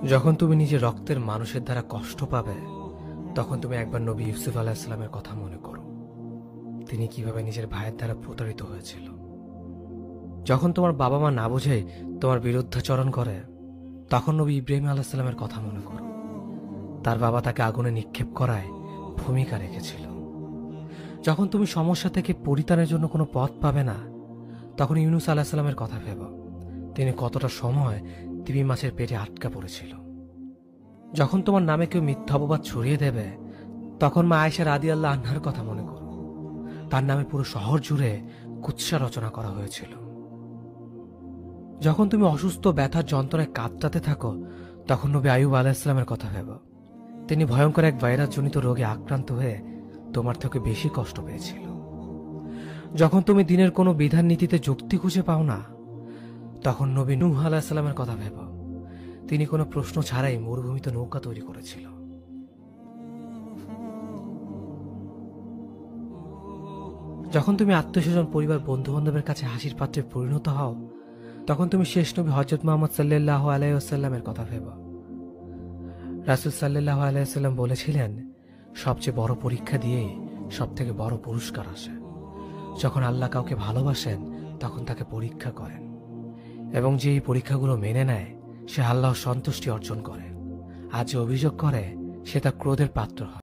যখন তুমি নিজের রক্তের মানুষের দ্বারা কষ্ট পাবে, তখন তুমি একবার নবী ইউসুফ আলাইহিস সালামের কথা মনে করো। তিনি কিভাবে নিজের ভাইয়ের দ্বারা প্রতারিত হয়েছিল। যখন তোমার বাবা মা না বুঝে তোমার বিরুদ্ধাচরণ করে, তখন নবী ইব্রাহিম আলাইহিস সালামের কথা মনে করো। তার বাবা তাকে আগুনে নিক্ষেপ করায় ভূমিকা রেখেছিল। যখন তুমি সমস্যা থেকে পরিত্রাণের জন্য কোনো পথ পাবে না, তখন ইউনুস আলাইহিস সালামের কথা ভেবো। তিনি কতটা সময় তিমি মাছের পেটে আটকা পড়েছিল। যখন তোমার নামে কেউ মিথ্যা অপবাদ ছড়িয়ে দেবে, তখন মা আয়েশা রাদিয়াল্লাহু আনহার কথা মনে করো। তার নামে পুরো শহর জুড়ে কুৎসা রচনা করা হয়েছিল। যখন তুমি অসুস্থ ব্যথার যন্ত্রণায় কাঁদতে থাকো, তখন নবী আইয়ুব আলাইহিস সালামের কথা ভেবো। তিনি ভয়ঙ্কর এক ভাইরাস জনিত রোগে আক্রান্ত হয়ে তোমার থেকে বেশি কষ্ট পেয়েছিল। যখন তুমি দিনের কোনো বিধান নীতিতে যুক্তি খুঁজে পাও না, তখন নবী নূহ আলাইহিস সালামের কথা ভেবো। তিনি কোনো প্রশ্ন ছাড়াই মরুভূমিতে নৌকা তৈরি করেছিল। যখন তুমি আত্মীয়স্বজন, পরিবার, বন্ধু বান্ধবের কাছে হাসির পাত্রে পরিণত হও, তখন তুমি শেষ নবী হযরত মুহাম্মদ সাল্লাল্লাহু আলাইহি ওয়াসাল্লামের কথা ভেবো। রাসূল সাল্লাল্লাহু আলাইহি ওয়াসাল্লাম বলেছিলেন, সবচেয়ে বড় পরীক্ষা দিয়েই সবথেকে বড় পুরস্কার আসে। যখন আল্লাহ কাউকে ভালোবাসেন, তখন তাকে পরীক্ষা করেন, এবং যে এই পরীক্ষাগুলো মেনে নেয়, সে আল্লাহর সন্তুষ্টি অর্জন করে। আর যে অভিযোগ করে, সে তার ক্রোধের পাত্র হয়।